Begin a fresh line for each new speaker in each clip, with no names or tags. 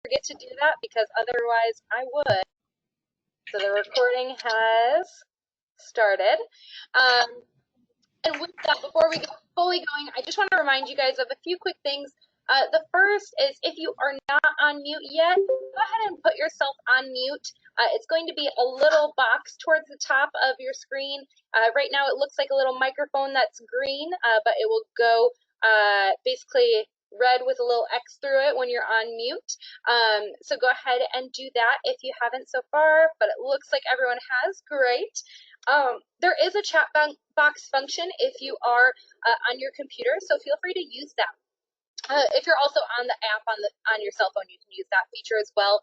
forget to do that because otherwise I would. So the recording has started. And with that, before we get fully going, I just want to remind you guys of a few quick things. The first is if you are not on mute yet, go ahead and put yourself on mute. It's going to be a little box towards the top of your screen. Right now it looks like a little microphone that's green, but it will go basically red with a little X through it when you're on mute. So go ahead and do that if you haven't so far, but it looks like everyone has. Great. There is a chat box function if you are on your computer, so feel free to use that. If you're also on the app on your cell phone, you can use that feature as well.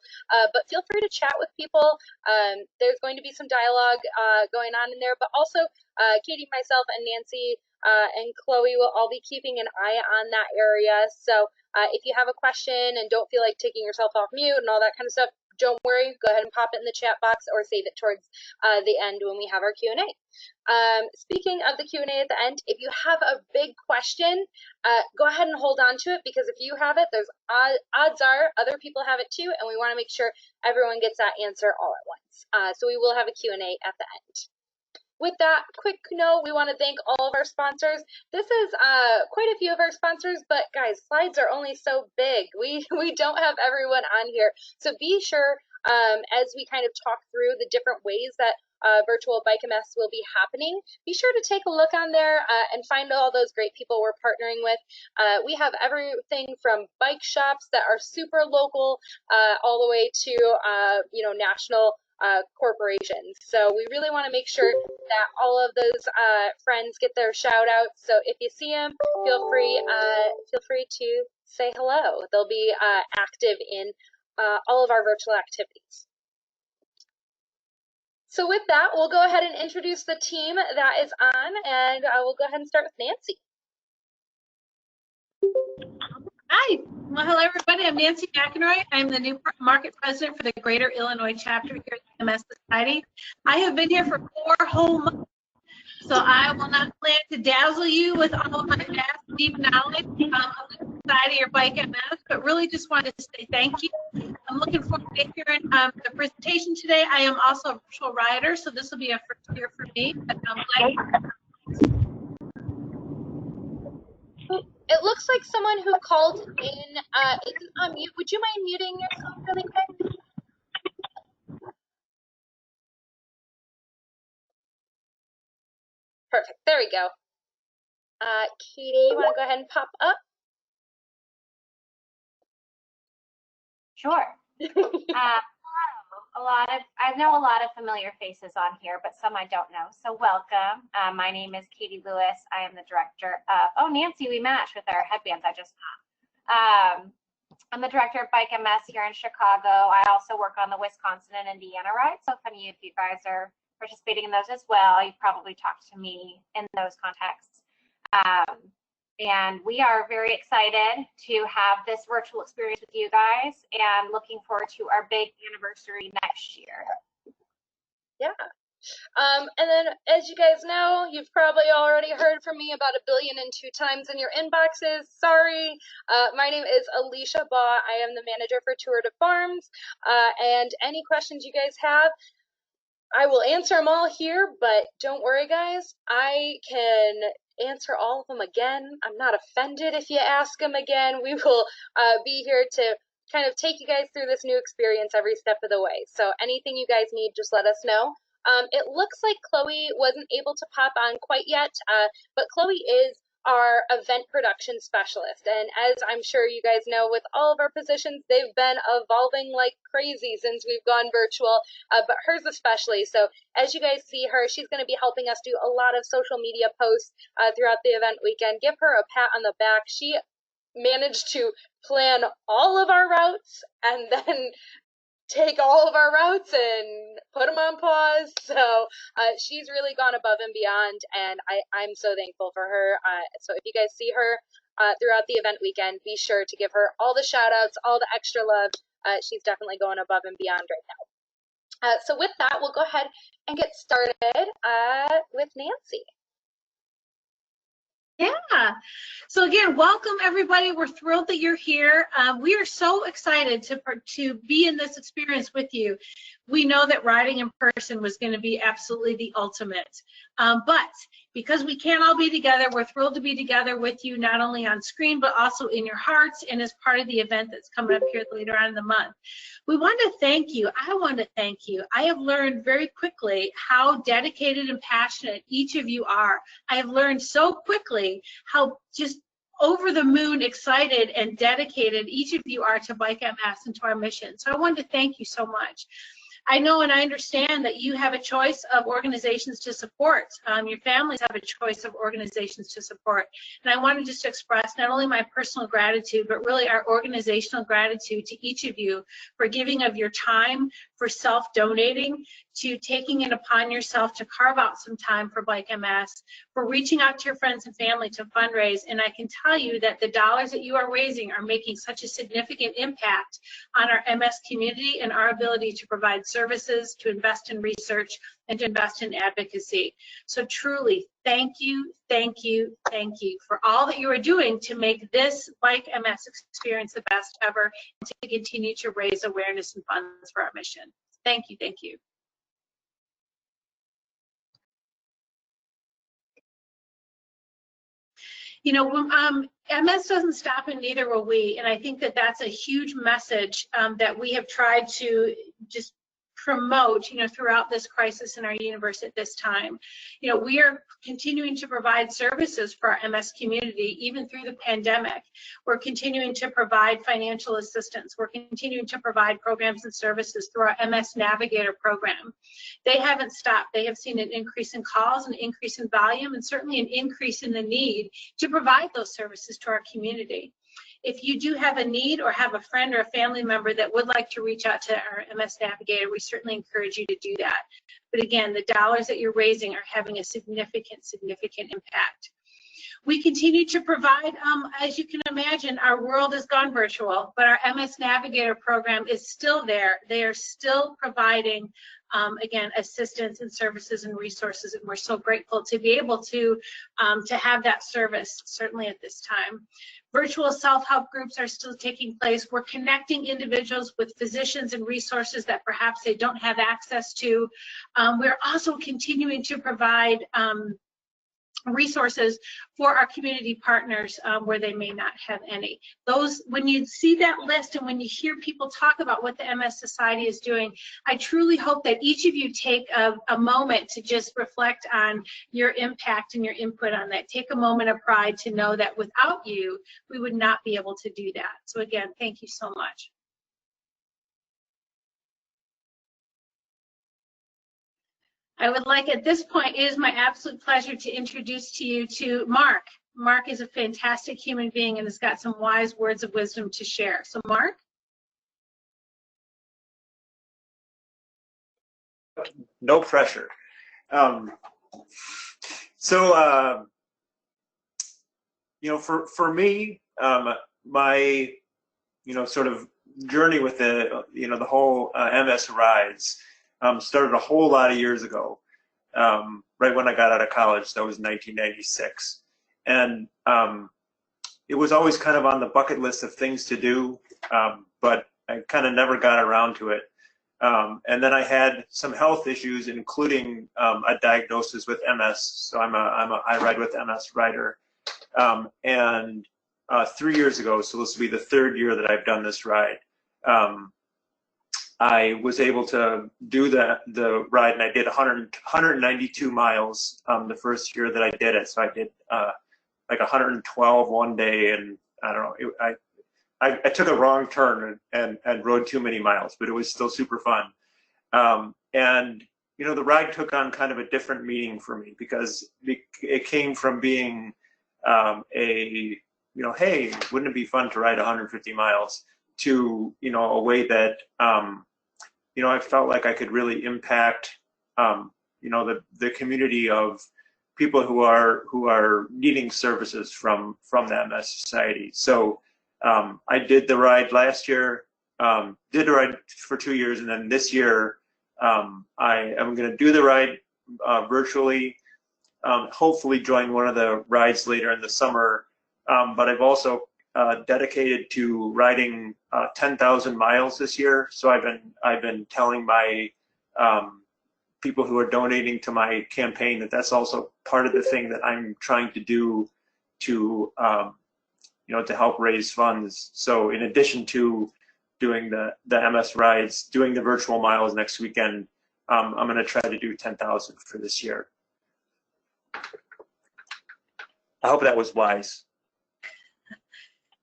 But feel free to chat with people. There's going to be some dialogue going on in there, but also Katie, myself, and Nancy and Chloe will all be keeping an eye on that area. So if you have a question and don't feel like taking yourself off mute and all that kind of stuff, don't worry, go ahead and pop it in the chat box or save it towards the end when we have our Q&A. Speaking of the Q&A at the end, if you have a big question, go ahead and hold on to it, because if you have it, there's odds are other people have it too, and we want to make sure everyone gets that answer all at once. So we will have a Q&A at the end. With that quick note, we want to thank all of our sponsors. This is quite a few of our sponsors, but guys, slides are only so big. We don't have everyone on here. So be sure, as we kind of talk through the different ways that virtual BikeMS will be happening, be sure to take a look on there and find all those great people we're partnering with. We have everything from bike shops that are super local all the way to national corporations. So we really want to make sure that all of those friends get their shout outs. So if you see them, feel free to say hello. They'll be active in all of our virtual activities. So with that, we'll go ahead and introduce the team that is on, and we'll go ahead and start with Nancy.
Hi. Well, hello, everybody. I'm Nancy McEnroy. I'm the new market president for the Greater Illinois chapter here at the MS Society. I have been here for 4 whole months, so I will not plan to dazzle you with all of my vast, deep knowledge of the Society or Bike MS, but really just wanted to say thank you. I'm looking forward to hearing the presentation today. I am also a virtual rider, so this will be a first year for me. But I'm glad.
It looks like someone who called in isn't on mute. Would you mind muting yourself really quick? Perfect. There we go. Katie, you want to go ahead and pop up?
Sure. I know a lot of familiar faces on here, but some I don't know. So welcome. My name is Katie Lewis. I am the director of, oh, Nancy, we match with our headbands I just saw. I'm the director of Bike MS here in Chicago. I also work on the Wisconsin and Indiana rides. So if any of you guys are participating in those as well, you've probably talked to me in those contexts. And we are very excited to have this virtual experience with you guys and looking forward to our big anniversary next year.
Yeah. And then, as you guys know, you've probably already heard from me about 1,000,002 times in your inboxes. Sorry. My name is Alicia Baugh. I am the manager for Tour de Farms. And any questions you guys have, I will answer them all here, but don't worry, guys. I can answer all of them again. I'm not offended if you ask them again. We will be here to kind of take you guys through this new experience every step of the way. So anything you guys need, just let us know. It looks like Chloe wasn't able to pop on quite yet, but Chloe is our event production specialist. And as I'm sure you guys know, with all of our positions, they've been evolving like crazy since we've gone virtual, but hers especially. So as you guys see her, she's going to be helping us do a lot of social media posts throughout the event weekend. Give her a pat on the back. She managed to plan all of our routes and then take all of our routes and put them on pause. So she's really gone above and beyond, and I'm so thankful for her. So if you guys see her throughout the event weekend, be sure to give her all the shout outs, all the extra love. She's definitely going above and beyond right now. So with that, we'll go ahead and get started with Nancy.
Yeah. So again, welcome everybody. We're thrilled that you're here. We are so excited to be in this experience with you. We know that riding in person was going to be absolutely the ultimate. But because we can't all be together, we're thrilled to be together with you, not only on screen, but also in your hearts and as part of the event that's coming up here later on in the month. We want to thank you. I want to thank you. I have learned very quickly how dedicated and passionate each of you are. I have learned so quickly how just over the moon excited and dedicated each of you are to Bike MS and to our mission. So I wanted to thank you so much. I know and I understand that you have a choice of organizations to support. Your families have a choice of organizations to support. And I wanted just to express not only my personal gratitude, but really our organizational gratitude to each of you for giving of your time, for self-donating, to taking it upon yourself to carve out some time for Bike MS, for reaching out to your friends and family to fundraise. And I can tell you that the dollars that you are raising are making such a significant impact on our MS community and our ability to provide services, to invest in research, and to invest in advocacy. So truly, thank you, thank you, thank you for all that you are doing to make this Bike MS experience the best ever and to continue to raise awareness and funds for our mission. Thank you, thank you. You know, MS doesn't stop and neither will we, and I think that that's a huge message that we have tried to just promote, you know, throughout this crisis in our universe at this time. You know, we are continuing to provide services for our MS community even through the pandemic. We're continuing to provide financial assistance. We're continuing to provide programs and services through our MS Navigator program. They haven't stopped. They have seen an increase in calls, an increase in volume, and certainly an increase in the need to provide those services to our community. If you do have a need or have a friend or a family member that would like to reach out to our MS Navigator, we certainly encourage you to do that. But again, the dollars that you're raising are having a significant, significant impact. We continue to provide, as you can imagine, our world has gone virtual, but our MS Navigator program is still there. They are still providing, again, assistance and services and resources, and we're so grateful to be able to have that service, certainly at this time. Virtual self-help groups are still taking place. We're connecting individuals with physicians and resources that perhaps they don't have access to. We're also continuing to provide resources for our community partners where they may not have any. Those, when you see that list and when you hear people talk about what the MS Society is doing, I truly hope that each of you take a moment to just reflect on your impact and your input on that. Take a moment of pride to know that without you, we would not be able to do that. So again, thank you so much. I would like at this point, it is my absolute pleasure to introduce to you to Mark. Mark is a fantastic human being and has got some wise words of wisdom to share. So Mark?
No pressure. You know, for me, my, you know, sort of journey with the, you know, the whole MS rides started a whole lot of years ago, right when I got out of college. That was 1996. And it was always kind of on the bucket list of things to do, but I kind of never got around to it. And then I had some health issues, including a diagnosis with MS. So I ride with MS rider. And 3 years ago, so this will be the third year that I've done this ride, I was able to do the ride, and I did 192 miles the first year that I did it. So I did like 112 one day, and I don't know, I took a wrong turn and rode too many miles, but it was still super fun. And you know, the ride took on kind of a different meaning for me, because it came from being you know, hey, wouldn't it be fun to ride 150 miles, to, you know, a way that you know, I felt like I could really impact you know, the community of people who are needing services from the MS Society. So I did the ride last year, did the ride for 2 years, and then this year I am going to do the ride virtually. hopefully join one of the rides later in the summer. But I've also dedicated to riding 10,000 miles this year. So I've been telling my people who are donating to my campaign that that's also part of the thing that I'm trying to do to to help raise funds. So in addition to doing the MS rides, doing the virtual miles next weekend, I'm going to try to do 10,000 for this year. I hope that was wise.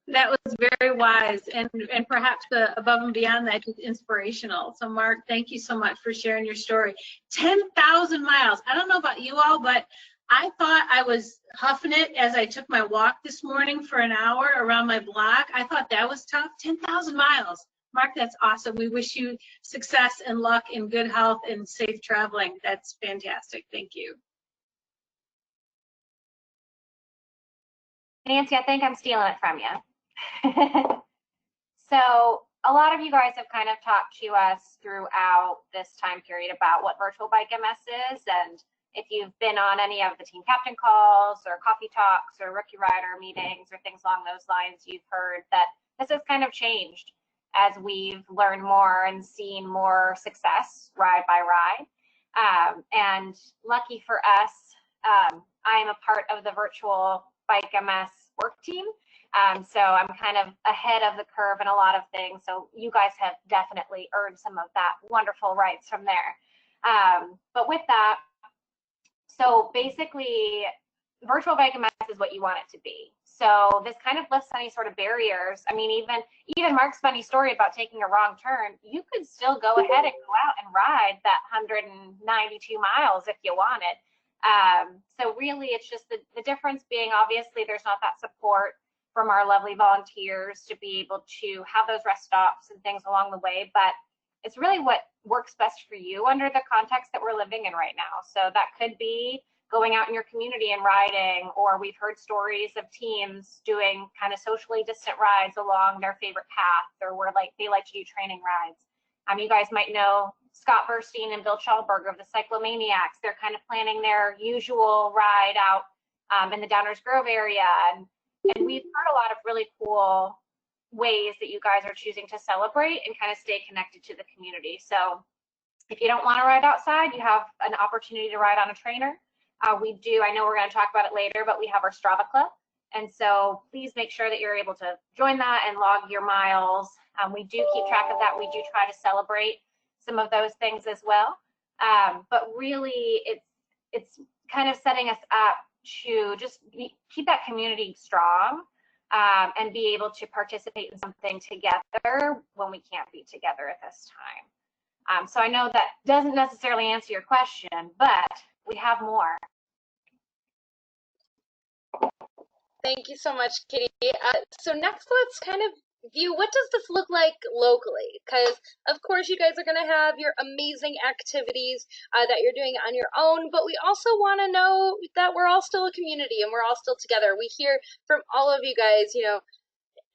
That was very wise, and perhaps above and beyond that, just inspirational. So Mark, thank you so much for sharing your story. 10,000 miles. I don't know about you all, but I thought I was huffing it as I took my walk this morning for an hour around my block. I thought that was tough. 10,000 miles. Mark, that's awesome. We wish you success and luck and good health and safe traveling. That's fantastic. Thank you.
Nancy, I think I'm stealing it from you. So a lot of you guys have kind of talked to us throughout this time period about what virtual bike MS is, and if you've been on any of the team captain calls or coffee talks or rookie rider meetings or things along those lines, you've heard that this has kind of changed as we've learned more and seen more success ride by ride. And lucky for us, I am a part of the virtual bike MS work team. So I'm kind of ahead of the curve in a lot of things. So you guys have definitely earned some of that wonderful rights from there. But with that, so basically virtual bike MS is what you want it to be. So this kind of lifts any sort of barriers. I mean, even Mark's funny story about taking a wrong turn, you could still go ahead and go out and ride that 192 miles if you wanted. So really it's just the difference being, obviously there's not that support from our lovely volunteers to be able to have those rest stops and things along the way, but it's really what works best for you under the context that we're living in right now. So that could be going out in your community and riding, or we've heard stories of teams doing kind of socially distant rides along their favorite path, or where they like to do training rides. You guys might know Scott Burstein and Bill Schallberg of the Cyclomaniacs. They're kind of planning their usual ride out in the Downers Grove area. And we've heard a lot of really cool ways that you guys are choosing to celebrate and kind of stay connected to the community. So if you don't want to ride outside, you have an opportunity to ride on a trainer. We do, I know we're going to talk about it later, but we have our Strava Club. And so please make sure that you're able to join that and log your miles. We do keep track of that. We do try to celebrate some of those things as well. But really, it's kind of setting us up to just keep that community strong and be able to participate in something together when we can't be together at this time. So I know that doesn't necessarily answer your question, but we have more.
Thank you so much, Katie. So next, let's kind of view what does this look like locally, because of course you guys are going to have your amazing activities that you're doing on your own, but we also want to know that we're all still a community and we're all still together. We hear from all of you guys,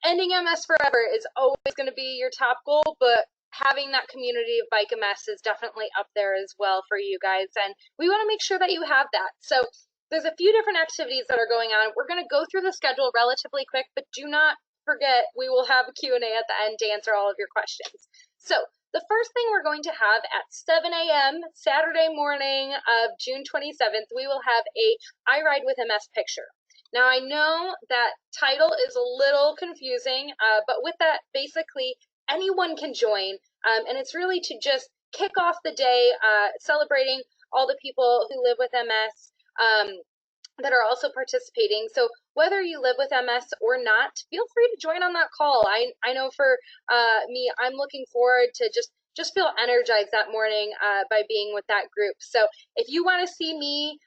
ending MS forever is always going to be your top goal, but having that community of Bike MS is definitely up there as well for you guys, and we want to make sure that you have that. So there's a few different activities that are going on. We're going to go through the schedule relatively quick, but do not forget we will have a Q&A at the end to answer all of your questions. So the first thing we're going to have at 7 a.m. Saturday morning of June 27th, we will have a I Ride with MS picture. Now I know that title is a little confusing, but with that, basically anyone can join, and it's really to just kick off the day celebrating all the people who live with MS that are also participating. So whether you live with MS or not, feel free to join on that call. I know for me, I'm looking forward to just feel energized that morning by being with that group. So if you want to see me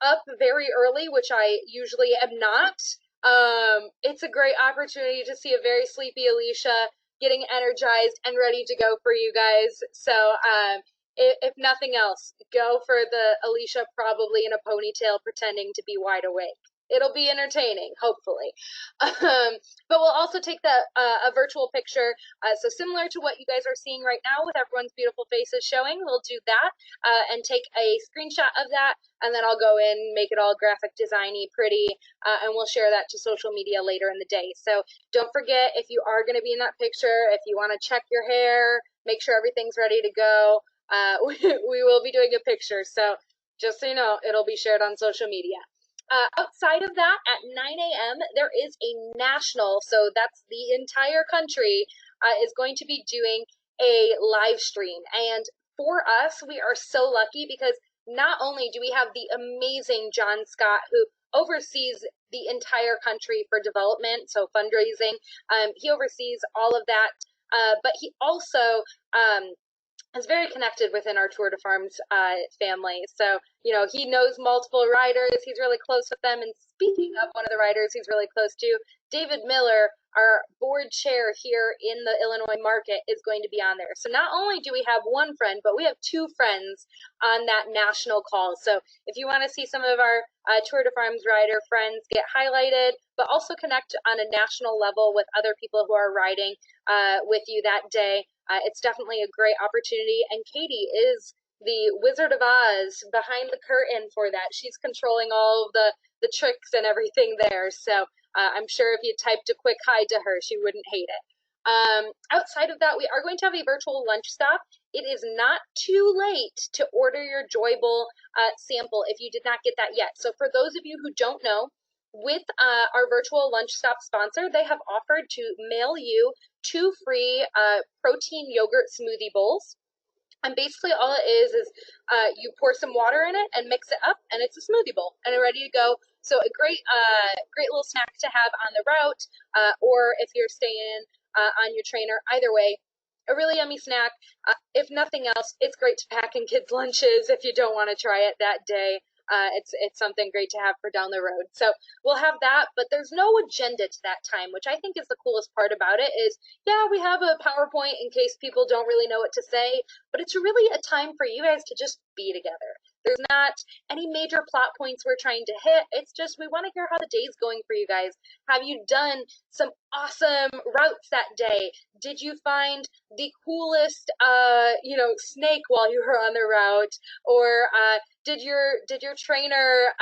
up very early, which I usually am not, it's a great opportunity to see a very sleepy Alicia getting energized and ready to go for you guys. So if nothing else, go for the Alicia probably in a ponytail pretending to be wide awake. It'll be entertaining, hopefully. But we'll also take a virtual picture. So similar to what you guys are seeing right now with everyone's beautiful faces showing, we'll do that and take a screenshot of that. And then I'll go in, make it all graphic designy, pretty, and we'll share that to social media later in the day. So don't forget, if you are going to be in that picture, if you want to check your hair, make sure everything's ready to go, we will be doing a picture. So just so you know, it'll be shared on social media. Outside of that, at 9 a.m., there is a national, so that's the entire country, is going to be doing a live stream. And for us, we are so lucky because not only do we have the amazing John Scott, who oversees the entire country for development, so fundraising, he oversees all of that, but he also is very connected within our Tour de Farms family. So, you know, he knows multiple riders. He's really close with them. And speaking of one of the riders he's really close to, David Miller, our board chair here in the Illinois market, is going to be on there. So not only do we have one friend, but we have two friends on that national call. So if you want to see some of our Tour de Farms rider friends get highlighted, but also connect on a national level with other people who are riding with you that day, it's definitely a great opportunity. And Katie is the Wizard of Oz behind the curtain for that. She's controlling all of the tricks and everything there. So I'm sure if you typed a quick hi to her, she wouldn't hate it. Outside of that, we are going to have a virtual lunch stop. It is not too late to order your Joybowl sample if you did not get that yet. So for those of you who don't know, with our virtual lunch stop sponsor, they have offered to mail you 2 free protein yogurt smoothie bowls. And basically all it is you pour some water in it and mix it up, and it's a smoothie bowl and it's ready to go. So a great little snack to have on the route, or if you're staying on your trainer. Either way, a really yummy snack. If nothing else, it's great to pack in kids' lunches if you don't want to try it that day. It's something great to have for down the road. So we'll have that, but there's no agenda to that time, which I think is the coolest part about it. Is, yeah, we have a PowerPoint in case people don't really know what to say, but it's really a time for you guys to just be together. There's not any major plot points we're trying to hit. It's just we want to hear how the day's going for you guys. Have you done some awesome routes that day? Did you find the coolest, snake while you were on the route? Or did your trainer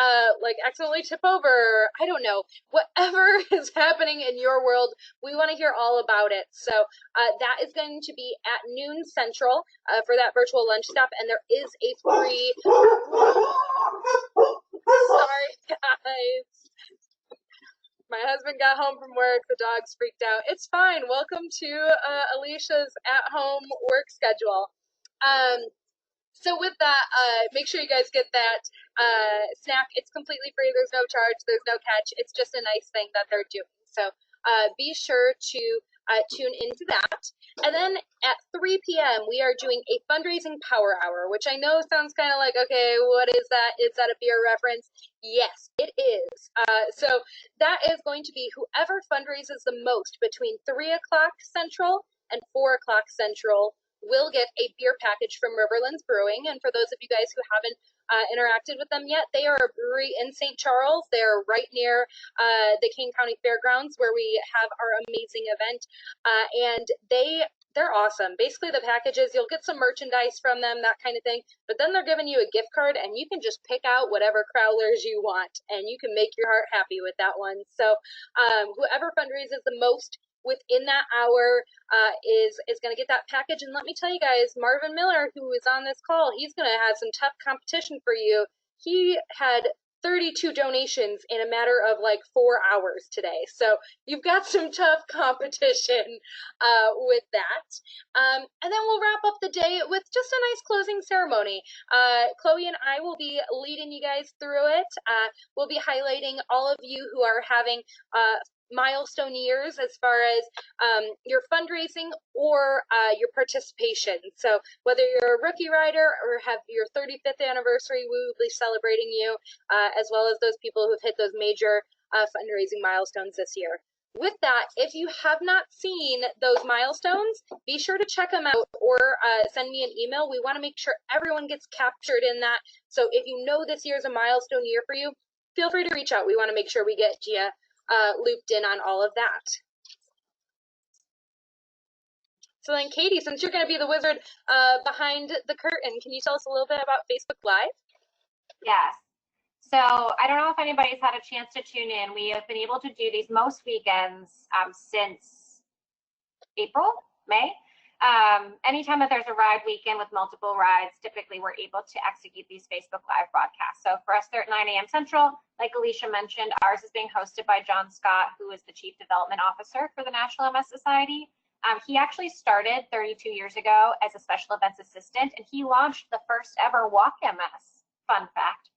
like accidentally tip over? I don't know. Whatever is happening in your world, we want to hear all about it. So that is going to be at noon Central for that virtual lunch stop, and there is a free. Sorry, guys. My husband got home from work. The dog's freaked out. It's fine. Welcome to Alicia's at-home work schedule. So with that, make sure you guys get that snack. It's completely free. There's no charge. There's no catch. It's just a nice thing that they're doing. So be sure to tune into that. And then at 3 p.m., we are doing a fundraising power hour, which I know sounds kind of like, okay, what is that? Is that a beer reference? Yes, it is. So that is going to be whoever fundraises the most between 3 o'clock Central and 4 o'clock Central will get a beer package from Riverlands Brewing. And for those of you guys who haven't interacted with them yet, they are a brewery in St. Charles. They're right near the King County Fairgrounds where we have our amazing event. And they're awesome. Basically, the packages, you'll get some merchandise from them, that kind of thing. But then they're giving you a gift card, and you can just pick out whatever crowlers you want, and you can make your heart happy with that one. So whoever fundraises the most within that hour is going to get that package. And let me tell you guys, Marvin Miller, who is on this call, he's going to have some tough competition for you. He had 32 donations in a matter of like 4 hours today. So you've got some tough competition with that. And then we'll wrap up the day with just a nice closing ceremony. Chloe and I will be leading you guys through it. We'll be highlighting all of you who are having milestone years as far as your fundraising or your participation. So whether you're a rookie rider or have your 35th anniversary, we will be celebrating you, as well as those people who've hit those major fundraising milestones this year. With that, if you have not seen those milestones, be sure to check them out or send me an email. We want to make sure everyone gets captured in that. So if you know this year's a milestone year for you, feel free to reach out. We want to make sure we get Gia looped in on all of that. So then, Katie, since you're going to be the wizard behind the curtain, can you tell us a little bit about Facebook Live?
Yes. So I don't know if anybody's had a chance to tune in. We have been able to do these most weekends since April, May. Anytime that there's a ride weekend with multiple rides, typically we're able to execute these Facebook Live broadcasts. So for us, they're at 9 a.m. Central. Like Alicia mentioned, ours is being hosted by John Scott, who is the Chief Development Officer for the National MS Society. He actually started 32 years ago as a special events assistant, and he launched the first ever Walk MS, fun fact.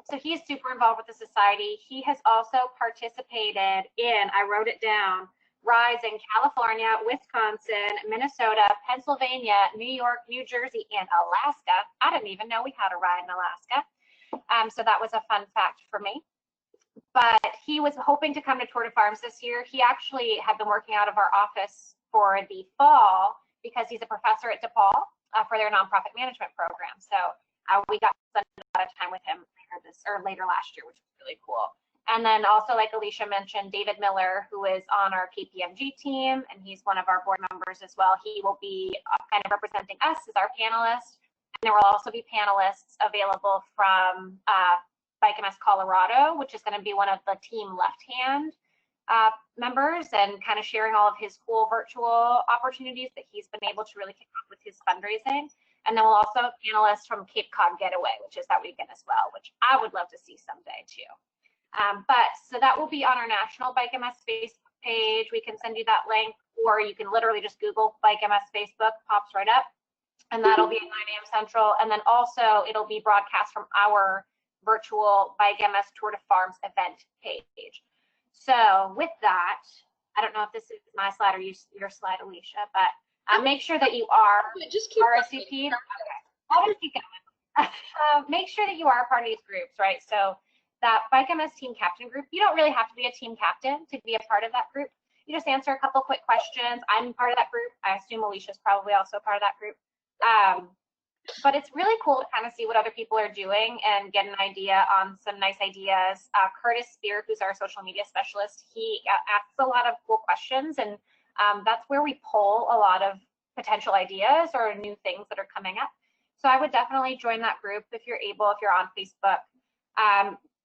So he's super involved with the society. He has also participated in, I wrote it down, rides in California, Wisconsin, Minnesota, Pennsylvania, New York, New Jersey, and Alaska. I didn't even know we had a ride in Alaska. So that was a fun fact for me. But he was hoping to come to Tour de Farms this year. He actually had been working out of our office for the fall because he's a professor at DePaul for their nonprofit management program. So we got to spend a lot of time with him later last year, which was really cool. And then also, like Alicia mentioned, David Miller, who is on our KPMG team, and he's one of our board members as well. He will be kind of representing us as our panelist. And there will also be panelists available from Bike MS Colorado, which is going to be one of the team left-hand members, and kind of sharing all of his cool virtual opportunities that he's been able to really kick off with his fundraising. And then we'll also have panelists from Cape Cod Getaway, which is that weekend as well, which I would love to see someday too. So that will be on our National Bike MS Facebook page. We can send you that link, or you can literally just Google Bike MS Facebook, pops right up, and that'll be at 9 a.m. Central. And then also it'll be broadcast from our virtual Bike MS Tour de Farms event page. So with that, I don't know if this is my slide or your slide, Alicia, but make sure that you are RSVP'd. Okay. I'll just keep going. Make sure that you are a part of these groups, right? So that Bike MS team captain group, you don't really have to be a team captain to be a part of that group. You just answer a couple quick questions. I'm part of that group. I assume Alicia's probably also part of that group. But it's really cool to kind of see what other people are doing and get an idea on some nice ideas. Curtis Spear, who's our social media specialist, he asks a lot of cool questions, and that's where we pull a lot of potential ideas or new things that are coming up. So I would definitely join that group if you're able, if you're on Facebook.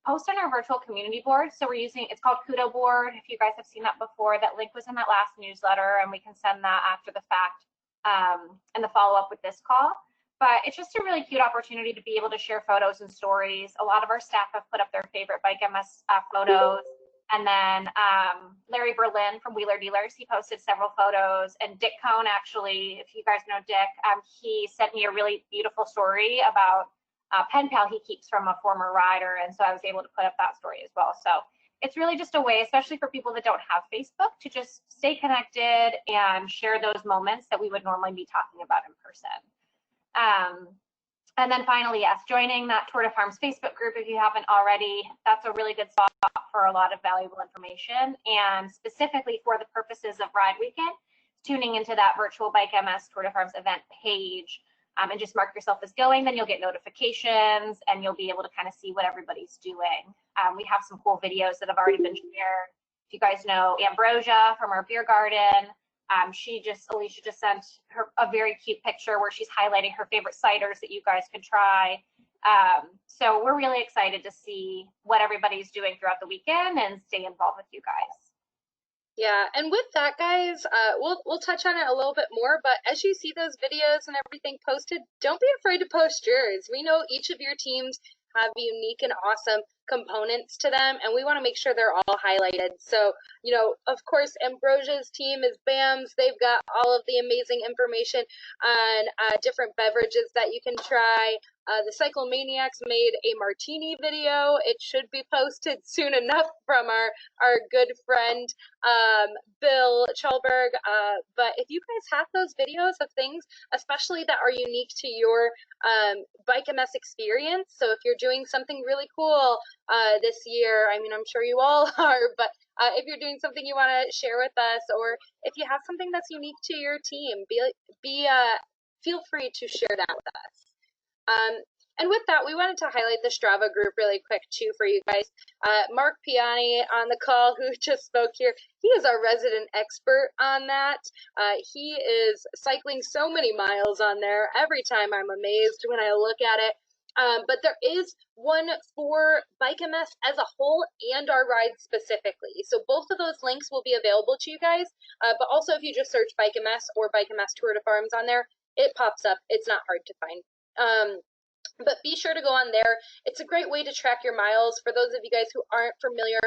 Post on our virtual community board. So we're using, it's called Kudo Board. If you guys have seen that before, that link was in that last newsletter, and we can send that after the fact and the follow-up with this call. But it's just a really cute opportunity to be able to share photos and stories. A lot of our staff have put up their favorite Bike MS photos. And then Larry Berlin from Wheeler Dealers, he posted several photos. And Dick Cohn, actually, if you guys know Dick, he sent me a really beautiful story about a pen pal he keeps from a former rider. And so I was able to put up that story as well. So it's really just a way, especially for people that don't have Facebook, to just stay connected and share those moments that we would normally be talking about in person. And then finally, yes, joining that Tour de Farms Facebook group if you haven't already. That's a really good spot for a lot of valuable information, and specifically for the purposes of Ride Weekend, tuning into that virtual Bike MS Tour de Farms event page, and just mark yourself as going. Then you'll get notifications and you'll be able to kind of see what everybody's doing. We have some cool videos that have already been shared. If you guys know Ambrosia from our beer garden, Alicia just sent her a very cute picture where she's highlighting her favorite ciders that you guys can try. So we're really excited to see what everybody's doing throughout the weekend and stay involved with you guys.
Yeah, and with that, guys, we'll touch on it a little bit more, but as you see those videos and everything posted, don't be afraid to post yours. We know each of your teams have unique and awesome components to them, and we want to make sure they're all highlighted. So, you know, of course, Ambrosia's team is BAMS. They've got all of the amazing information on different beverages that you can try. The Cyclomaniacs made a martini video. It should be posted soon enough from our good friend Bill Chalberg. But if you guys have those videos of things, especially that are unique to your Bike MS experience, so if you're doing something really cool this year, I mean, I'm sure you all are, but if you're doing something you want to share with us, or if you have something that's unique to your team, feel free to share that with us. And with that, we wanted to highlight the Strava group really quick too for you guys. Mark Piani on the call, who just spoke here, he is our resident expert on that. He is cycling so many miles on there. Every time I'm amazed when I look at it. But there is one for Bike MS as a whole and our ride specifically. So both of those links will be available to you guys. But also if you just search Bike MS or Bike MS Tour de Farms on there, it pops up. It's not hard to find. But be sure to go on there. It's a great way to track your miles. For those of you guys who aren't familiar,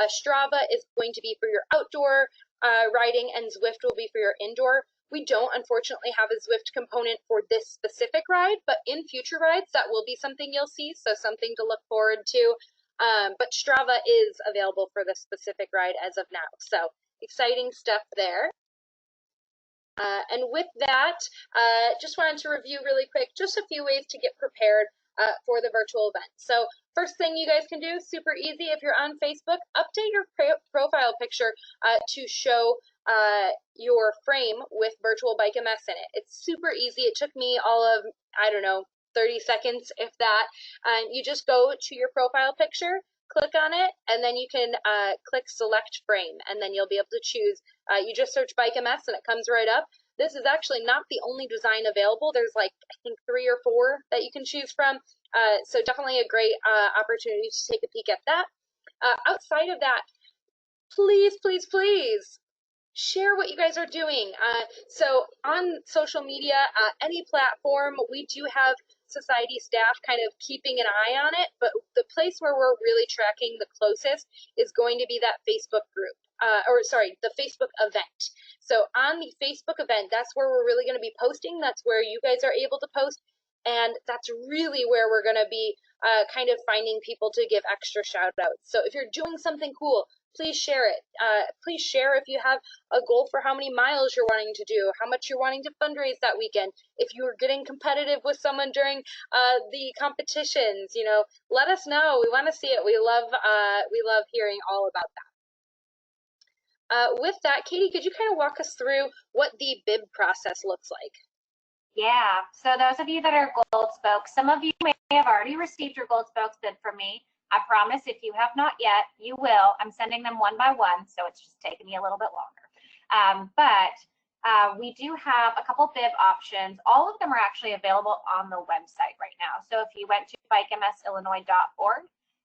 Strava is going to be for your outdoor riding and Zwift will be for your indoor. We don't, unfortunately, have a Zwift component for this specific ride, but in future rides, that will be something you'll see, so something to look forward to. But Strava is available for this specific ride as of now, so exciting stuff there. And with that, just wanted to review really quick just a few ways to get prepared for the virtual event. So first thing you guys can do, super easy, if you're on Facebook, update your profile picture to show your frame with Virtual Bike MS in it. It's super easy. It took me all of, I don't know, 30 seconds, if that. You just go to your profile picture, click on it, and then you can click select frame, and then you'll be able to choose. You just search Bike MS and it comes right up. This is actually not the only design available. There's like, I think 3 or 4 that you can choose from. So definitely a great opportunity to take a peek at that. Outside of that, please, please, please share what you guys are doing. So on social media, any platform, we do have society staff kind of keeping an eye on it, but the place where we're really tracking the closest is going to be that Facebook group, the Facebook event. So on the Facebook event, that's where we're really going to be posting. That's where you guys are able to post. And that's really where we're going to be kind of finding people to give extra shout outs. So if you're doing something cool, please share it. Please share if you have a goal for how many miles you're wanting to do, how much you're wanting to fundraise that weekend. If you're getting competitive with someone during the competitions, let us know. We want to see it. We love hearing all about that. With that, Katie, could you kind of walk us through what the bib process looks like?
Yeah, so those of you that are Gold Spokes, some of you may have already received your Gold Spokes bib from me. I promise if you have not yet, you will. I'm sending them one by one, so it's just taking me a little bit longer. But we do have a couple bib options. All of them are actually available on the website right now. So if you went to bikemsillinois.org,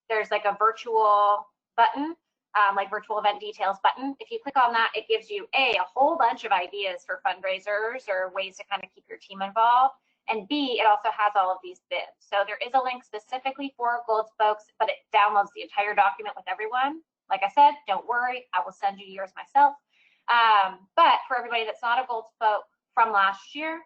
there's like a virtual button, like virtual event details button. If you click on that, it gives you a whole bunch of ideas for fundraisers or ways to kind of keep your team involved. And B, it also has all of these bibs. So there is a link specifically for Gold Spokes, but it downloads the entire document with everyone. Like I said, don't worry, I will send you yours myself. But for everybody that's not a Gold Spoke from last year,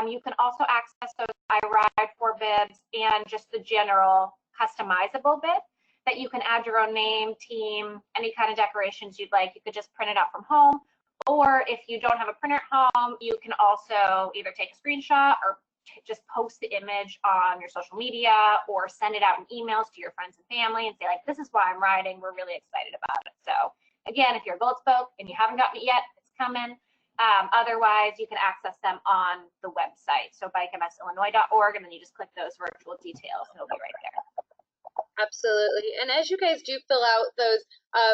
you can also access those I Ride for bibs and just the general customizable bib that you can add your own name, team, any kind of decorations you'd like. You could just print it out from home. Or if you don't have a printer at home, you can also either take a screenshot or just post the image on your social media or send it out in emails to your friends and family and say, like, this is why I'm riding. We're really excited about it. So again, if you're a Gold Spoke and you haven't gotten it yet, it's coming. Otherwise, you can access them on the website. So bikemsillinois.org, and then you just click those virtual details and it'll be right there.
Absolutely. And as you guys do fill out those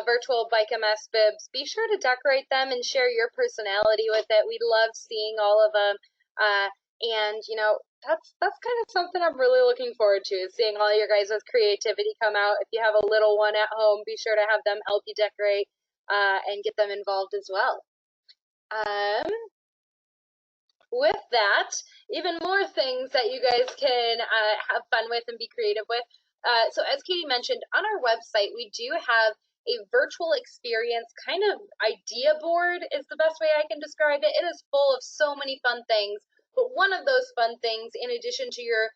virtual Bike MS bibs, be sure to decorate them and share your personality with it. We love seeing all of them. And that's kind of something I'm really looking forward to, is seeing all your guys' creativity come out. If you have a little one at home, be sure to have them help you decorate and get them involved as well. With that, even more things that you guys can have fun with and be creative with. So as Katie mentioned, on our website, we do have a virtual experience kind of idea board is the best way I can describe it. It is full of so many fun things, but one of those fun things, in addition to your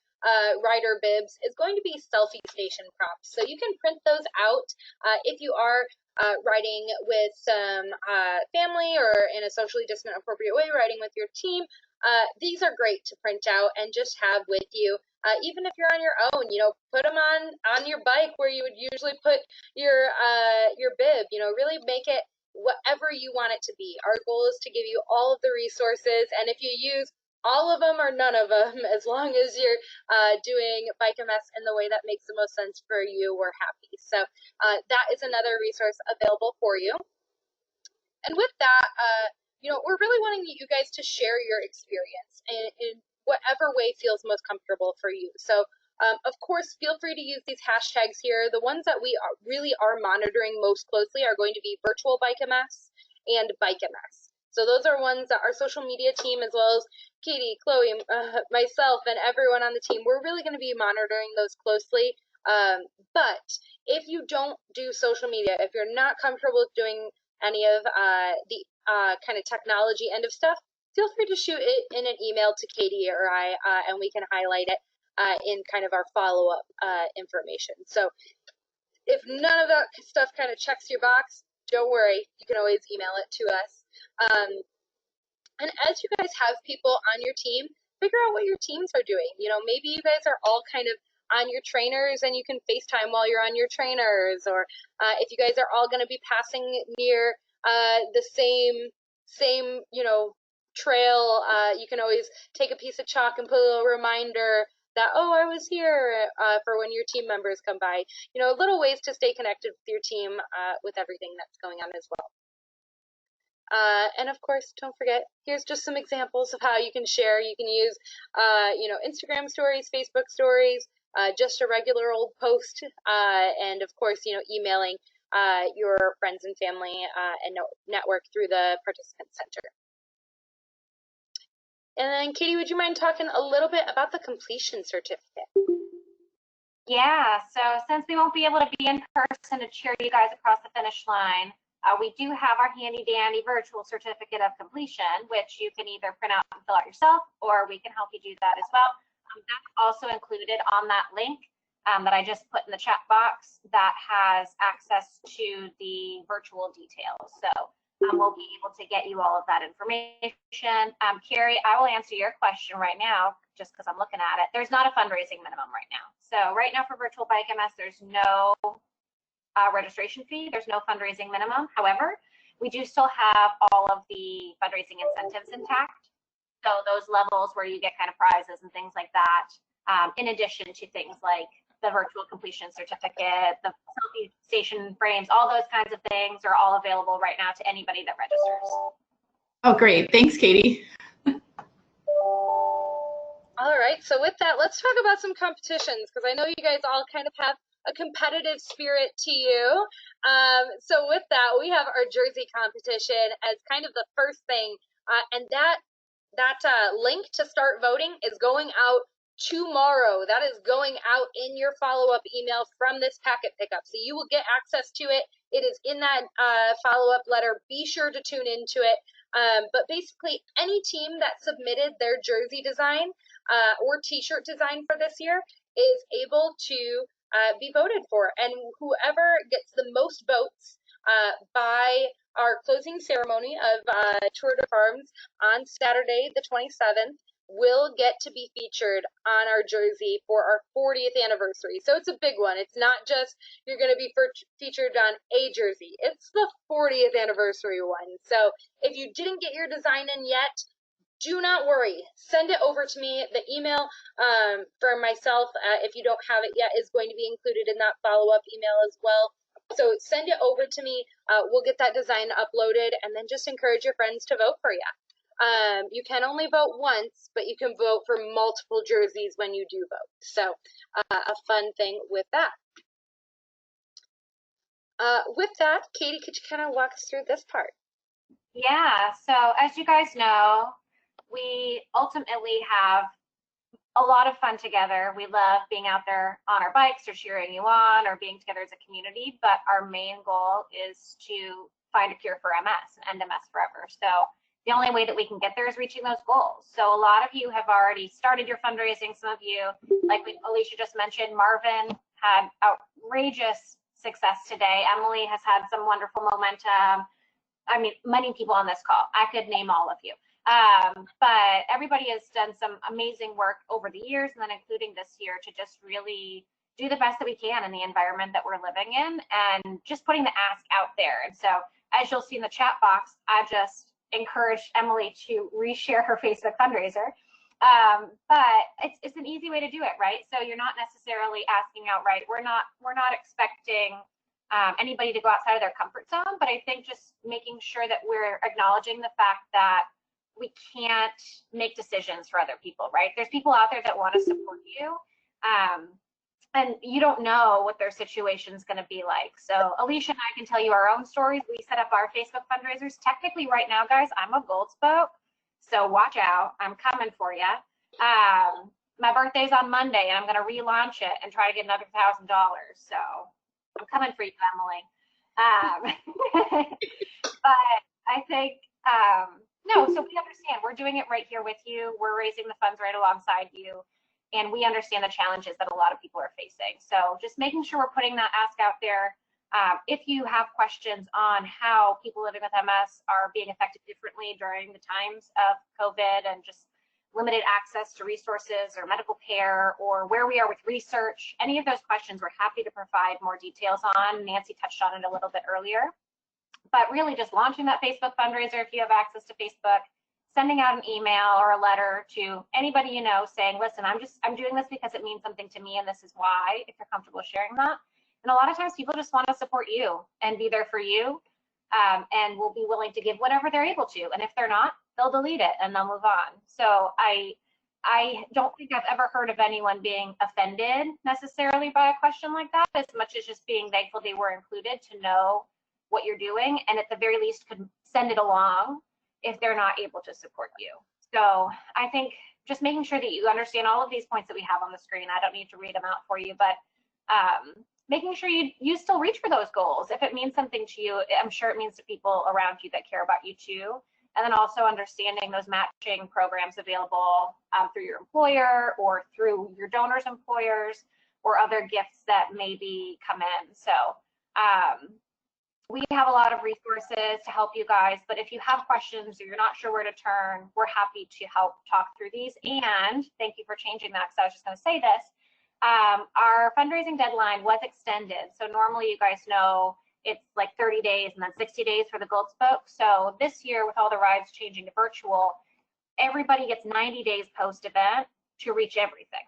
rider bibs, is going to be selfie station props. So you can print those out if you are riding with some family or in a socially distant appropriate way, riding with your team. These are great to print out and just have with you. Even if you're on your own, put them on your bike where you would usually put your bib. Really make it whatever you want it to be. Our goal is to give you all of the resources, and if you use all of them or none of them, as long as you're doing Bike MS in the way that makes the most sense for you, we're happy. So that is another resource available for you. And with that, we're really wanting you guys to share your experience in whatever way feels most comfortable for you. So, of course, feel free to use these hashtags here. The ones that we really are monitoring most closely are going to be virtual Bike MS and Bike MS. So those are ones that our social media team, as well as Katie, Chloe, myself, and everyone on the team, we're really going to be monitoring those closely. But if you don't do social media, if you're not comfortable with doing any of the kind of technology end of stuff, feel free to shoot it in an email to Katie or I, and we can highlight it in kind of our follow-up information. So if none of that stuff kind of checks your box, don't worry, you can always email it to us. And as you guys have people on your team, figure out what your teams are doing. Maybe you guys are all kind of on your trainers and you can FaceTime while you're on your trainers, or if you guys are all going to be passing near the same trail, you can always take a piece of chalk and put a little reminder that, oh, I was here for when your team members come by. Little ways to stay connected with your team with everything that's going on as well. And of course, don't forget, here's just some examples of how you can share. You can use, Instagram stories, Facebook stories, just a regular old post, and of course, emailing your friends and family and network through the participant center. And then, Katie, would you mind talking a little bit about the completion certificate?
Yeah, so since we won't be able to be in person to cheer you guys across the finish line, we do have our handy dandy virtual certificate of completion, which you can either print out and fill out yourself, or we can help you do that as well. That's also included on that link that I just put in the chat box that has access to the virtual details. So we'll be able to get you all of that information. Carrie, I will answer your question right now, just because I'm looking at it. There's not a fundraising minimum right now. So right now for Virtual Bike MS, there's no registration fee. There's no fundraising minimum. However, we do still have all of the fundraising incentives intact. So those levels where you get kind of prizes and things like that, in addition to things like the virtual completion certificate, the selfie station frames, all those kinds of things are all available right now to anybody that registers.
Oh, great. Thanks, Katie.
All right, so with that, let's talk about some competitions, because I know you guys all kind of have a competitive spirit to you. So with that, we have our jersey competition as kind of the first thing, and that link to start voting is going out tomorrow. That is going out in your follow-up email from this packet pickup. So you will get access to it. It is in that follow-up letter. Be sure to tune into it. But basically, any team that submitted their jersey design or t-shirt design for this year is able to be voted for. And whoever gets the most votes by our closing ceremony of Tour de Farms on Saturday, the 27th, will get to be featured on our jersey for our 40th anniversary. So it's a big one. It's not just you're going to be featured on a jersey. It's the 40th anniversary one. So if you didn't get your design in yet, do not worry. Send it over to me. The email for myself, if you don't have it yet, is going to be included in that follow-up email as well. So send it over to me. We'll get that design uploaded, and then just encourage your friends to vote for you. You can only vote once, but you can vote for multiple jerseys when you do vote. So a fun thing with that. With that, Katie, could you kind of walk us through this part?
Yeah, so as you guys know, we ultimately have a lot of fun together. We love being out there on our bikes or cheering you on or being together as a community, but our main goal is to find a cure for MS and end MS forever. So the only way that we can get there is reaching those goals. So a lot of you have already started your fundraising. Some of you, like Alicia just mentioned, Marvin had outrageous success today. Emily has had some wonderful momentum. I mean, many people on this call. I could name all of you. But everybody has done some amazing work over the years, and then including this year, to just really do the best that we can in the environment that we're living in, and just putting the ask out there. And so, as you'll see in the chat box, I just encouraged Emily to reshare her Facebook fundraiser. But it's an easy way to do it, right? So you're not necessarily asking outright. We're not expecting anybody to go outside of their comfort zone, but I think just making sure that we're acknowledging the fact that we can't make decisions for other people, right? There's people out there that want to support you, and you don't know what their situation is going to be like. So Alicia and I can tell you our own stories. We set up our Facebook fundraisers. Technically right now, guys, I'm a gold spoke, so watch out. I'm coming for you. My birthday's on Monday, and I'm going to relaunch it and try to get another $1,000. So I'm coming for you, Emily. But I think, no, so we understand. We're doing it right here with you. We're raising the funds right alongside you. And we understand the challenges that a lot of people are facing. So just making sure we're putting that ask out there. If you have questions on how people living with MS are being affected differently during the times of COVID and just limited access to resources or medical care, or where we are with research, any of those questions we're happy to provide more details on. Nancy touched on it a little bit earlier. But really just launching that Facebook fundraiser if you have access to Facebook, sending out an email or a letter to anybody you know saying, listen, I'm doing this because it means something to me and this is why, if you're comfortable sharing that. And a lot of times people just want to support you and be there for you, and will be willing to give whatever they're able to. And if they're not, they'll delete it and they'll move on. So I don't think I've ever heard of anyone being offended necessarily by a question like that, as much as just being thankful they were included to know what you're doing, and at the very least could send it along if they're not able to support you. So I think just making sure that you understand all of these points that we have on the screen. I don't need to read them out for you, but making sure you still reach for those goals. If it means something to you, I'm sure it means to people around you that care about you too. And then also understanding those matching programs available through your employer or through your donors' employers or other gifts that maybe come in. So we have a lot of resources to help you guys, but if you have questions or you're not sure where to turn, we're happy to help talk through these. And thank you for changing that, because I was just going to say this. Our fundraising deadline was extended. So normally you guys know it's like 30 days and then 60 days for the gold spoke. So this year, with all the rides changing to virtual, everybody gets 90 days post-event to reach everything.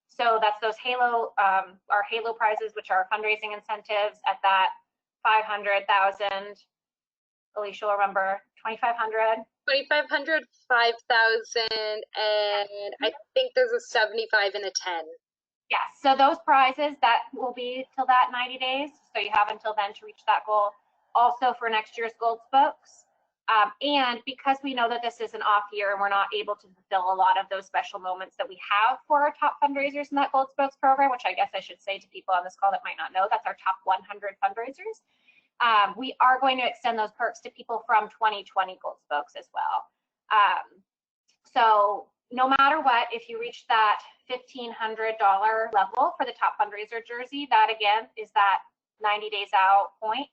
So that's those Halo, our Halo prizes, which are fundraising incentives at that 500,000. Alicia will remember 2,500.
2,500, 5,000, and I think there's a 75 and a 10.
Yes, so those prizes, that will be till that 90 days. So you have until then to reach that goal. Also for next year's gold spokes. And because we know that this is an off year and we're not able to fulfill a lot of those special moments that we have for our top fundraisers in that gold spokes program, which I guess I should say to people on this call that might not know, that's our top 100 fundraisers. We are going to extend those perks to people from 2020 gold spokes as well. So no matter what, if you reach that $1,500 level for the top fundraiser jersey, that again is that 90 days out point.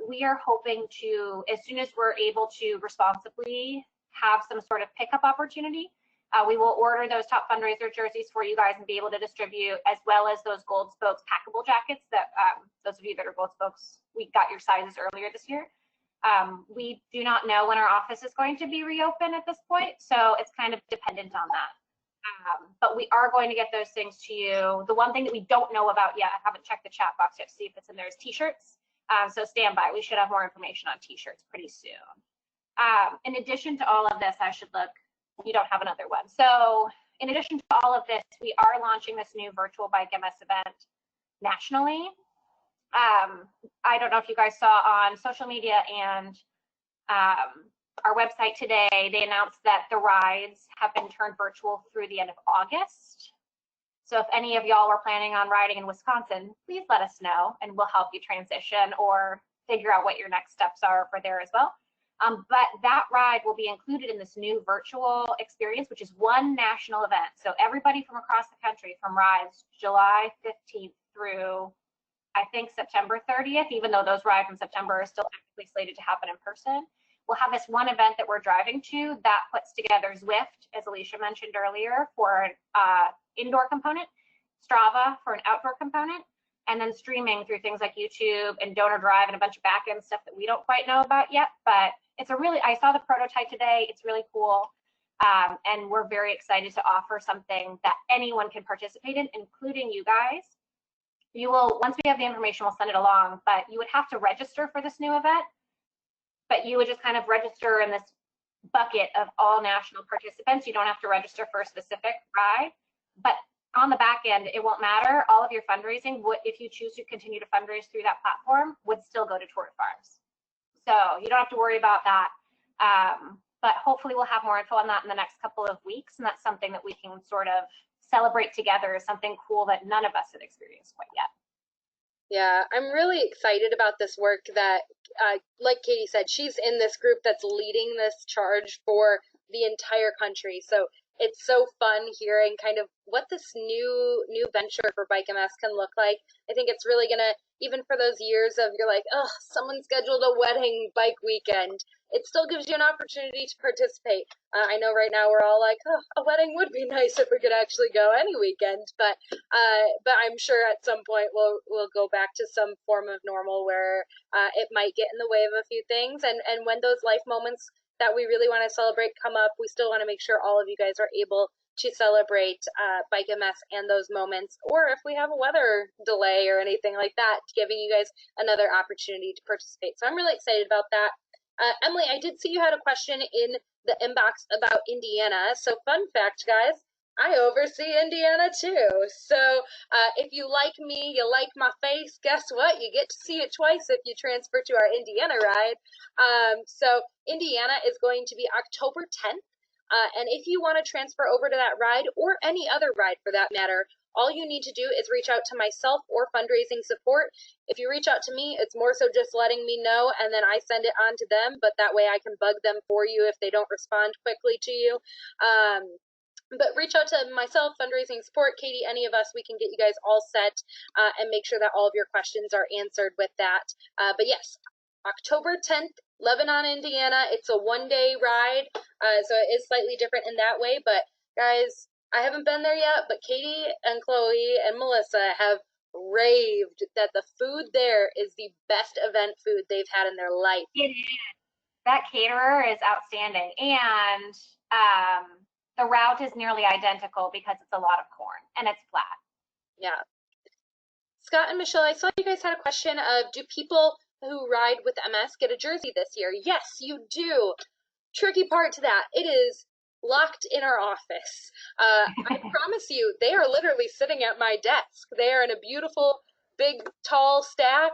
We are hoping to, as soon as we're able to responsibly have some sort of pickup opportunity, we will order those top fundraiser jerseys for you guys and be able to distribute, as well as those gold spokes packable jackets that those of you that are gold spokes, we got your sizes earlier this year. We do not know when our office is going to be reopened at this point, so it's kind of dependent on that. But we are going to get those things to you. The one thing that we don't know about yet, I haven't checked the chat box yet to see if it's in there, is t-shirts. So stand by. We should have more information on t-shirts pretty soon. In addition to all of this, I should look. You don't have another one. So in addition to all of this, we are launching this new virtual Bike MS event nationally. I don't know if you guys saw on social media and our website today, they announced that the rides have been turned virtual through the end of August. So if any of y'all were planning on riding in Wisconsin, please let us know and we'll help you transition or figure out what your next steps are for there as well. But that ride will be included in this new virtual experience, which is one national event. So everybody from across the country, from rides July 15th through, I think, September 30th, even though those rides in September are still technically slated to happen in person, we'll have this one event that we're driving to that puts together Zwift, as Alicia mentioned earlier, for an indoor component, Strava for an outdoor component, and then streaming through things like YouTube and Donor Drive and a bunch of back-end stuff that we don't quite know about yet. But it's a really, I saw the prototype today. It's really cool. And we're very excited to offer something that anyone can participate in, including you guys. You will, once we have the information, we'll send it along, but you would have to register for this new event, but you would just kind of register in this bucket of all national participants. You don't have to register for a specific ride, but on the back end, it won't matter. All of your fundraising, if you choose to continue to fundraise through that platform, would still go to Tour de France. So you don't have to worry about that. But hopefully we'll have more info on that in the next couple of weeks, and that's something that we can sort of celebrate together as something cool that none of us have experienced quite yet.
Yeah, I'm really excited about this work that, like Katie said, she's in this group that's leading this charge for the entire country. So it's so fun hearing kind of what this new venture for Bike MS can look like. I think it's really gonna, even for those years of you're like, oh, someone scheduled a wedding bike weekend, it still gives you an opportunity to participate. I know right now we're all like, oh, a wedding would be nice if we could actually go any weekend, but I'm sure at some point we'll go back to some form of normal where it might get in the way of a few things, and when those life moments that we really want to celebrate come up, we still want to make sure all of you guys are able to celebrate Bike MS and those moments, or if we have a weather delay or anything like that, giving you guys another opportunity to participate. So I'm really excited about that. Emily, I did see you had a question in the inbox about Indiana. So fun fact, guys, I oversee Indiana too. So if you like me, you like my face, guess what? You get to see it twice if you transfer to our Indiana ride. So Indiana is going to be October 10th. And if you want to transfer over to that ride, or any other ride for that matter, all you need to do is reach out to myself or fundraising support. If you reach out to me, it's more so just letting me know, and then I send it on to them, but that way I can bug them for you if they don't respond quickly to you. But reach out to myself, fundraising support, Katie, any of us, we can get you guys all set and make sure that all of your questions are answered with that. But yes, October 10th, Lebanon, Indiana. It's a one-day ride, so it is slightly different in that way. But guys, I haven't been there yet, but Katie and Chloe and Melissa have raved that the food there is the best event food they've had in their life.
It is. That caterer is outstanding, and the route is nearly identical because it's a lot of corn and it's flat.
Yeah. Scott and Michelle, I saw you guys had a question of, do people who ride with MS get a jersey this year? Yes, you do. Tricky part to that, it is locked in our office. I promise you, they are literally sitting at my desk. They are in a beautiful, big, tall stack.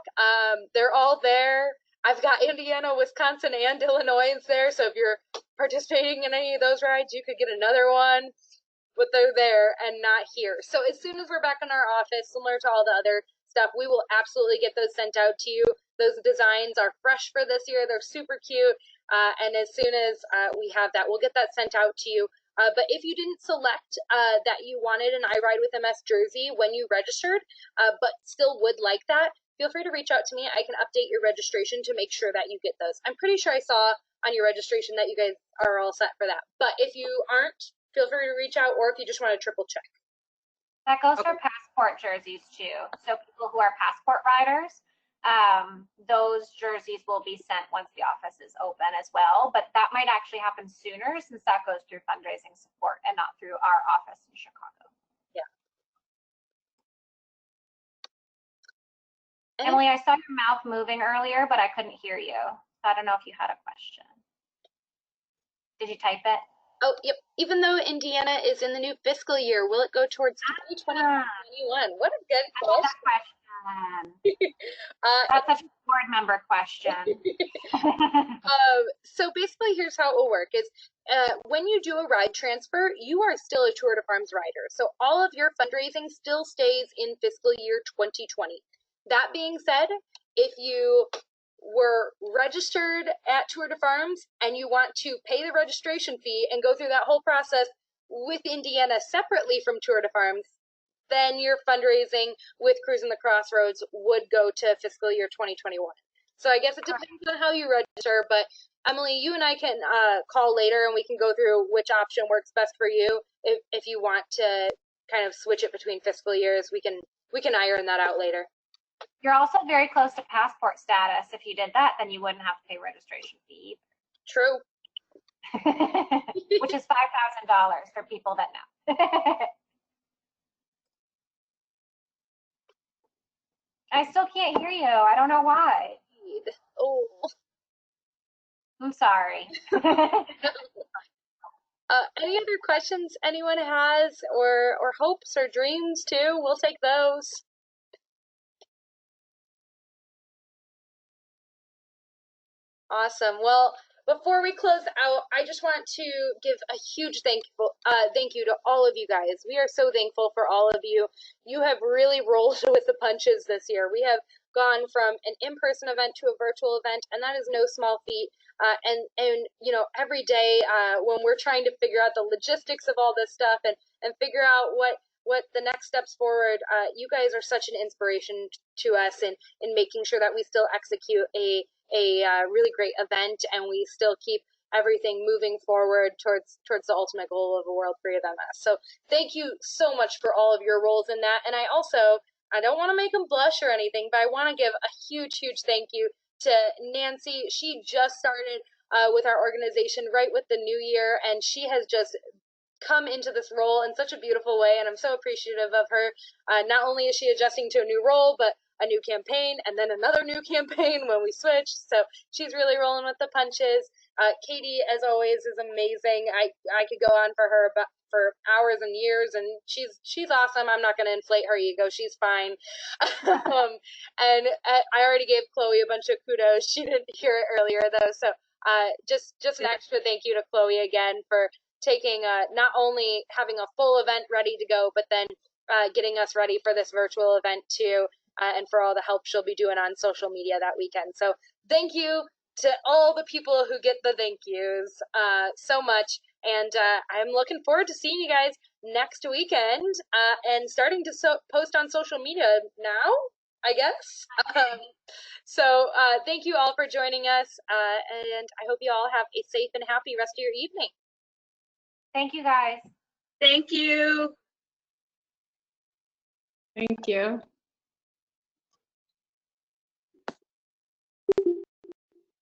They're all there. I've got Indiana, Wisconsin, and Illinois there, so if you're participating in any of those rides, you could get another one, but they're there and not here. So as soon as we're back in our office, similar to all the other stuff, we will absolutely get those sent out to you. Those designs are fresh for this year. They're super cute. And as soon as we have that, we'll get that sent out to you. But if you didn't select that you wanted an I Ride with MS jersey when you registered, but still would like that, feel free to reach out to me. I can update your registration to make sure that you get those. I'm pretty sure I saw on your registration that you guys are all set for that. But if you aren't, feel free to reach out, or if you just want to triple check.
That goes for passport jerseys too. So people who are passport riders, those jerseys will be sent once the office is open as well. But that might actually happen sooner since that goes through fundraising support and not through our office in Chicago.
Yeah.
Emily, I saw your mouth moving earlier, but I couldn't hear you. So I don't know if you had a question. Did you type it?
Oh, yep. Even though Indiana is in the new fiscal year, will it go towards 2020, 2021? What a good
I love
question.
that question. That's such a board member question.
So basically, here's how it will work: is when you do a ride transfer, you are still a Tour de France rider. So all of your fundraising still stays in fiscal year 2020. That being said, if you were registered at Tour de France and you want to pay the registration fee and go through that whole process with Indiana separately from Tour de France, then your fundraising with Cruising the Crossroads would go to fiscal year 2021. So I guess it depends on how you register, but Emily, you and I can call later and we can go through which option works best for you. If you want to kind of switch it between fiscal years, we can iron that out later.
You're also very close to passport status. If you did that, then you wouldn't have to pay registration fee either.
True.
which is $5,000 for people that know. I still can't hear you. I don't know why.
Oh.
I'm sorry.
Any other questions anyone has, or hopes or dreams too? We'll take those. Awesome. Well, before we close out, I just want to give a huge thank you to all of you guys. We are so thankful for all of you. You have really rolled with the punches this year. We have gone from an in-person event to a virtual event, and that is no small feat. And you know, every day when we're trying to figure out the logistics of all this stuff and figure out what the next steps forward, you guys are such an inspiration to us in making sure that we still execute a really great event, and we still keep everything moving forward towards the ultimate goal of a World Free of MS. So thank you so much for all of your roles in that. And I don't want to make them blush or anything, but I want to give a huge thank you to Nancy. She just started with our organization right with the new year, and she has just come into this role in such a beautiful way, and I'm so appreciative of her. Not only is she adjusting to a new role, but a new campaign, and then another new campaign when we switch. So she's really rolling with the punches. Katie, as always, is amazing. I could go on for her for hours and years, and she's awesome. I'm not going to inflate her ego. She's fine. And I already gave Chloe a bunch of kudos. She didn't hear it earlier though. So just an extra thank you to Chloe again for taking not only having a full event ready to go, but then getting us ready for this virtual event too. And for all the help she'll be doing on social media that weekend. So thank you to all the people who get the thank yous so much. And I'm looking forward to seeing you guys next weekend and starting to post on social media now, I guess. So thank you all for joining us. And I hope you all have a safe and happy rest of your evening.
Thank you, guys.
Thank you.
Thank you.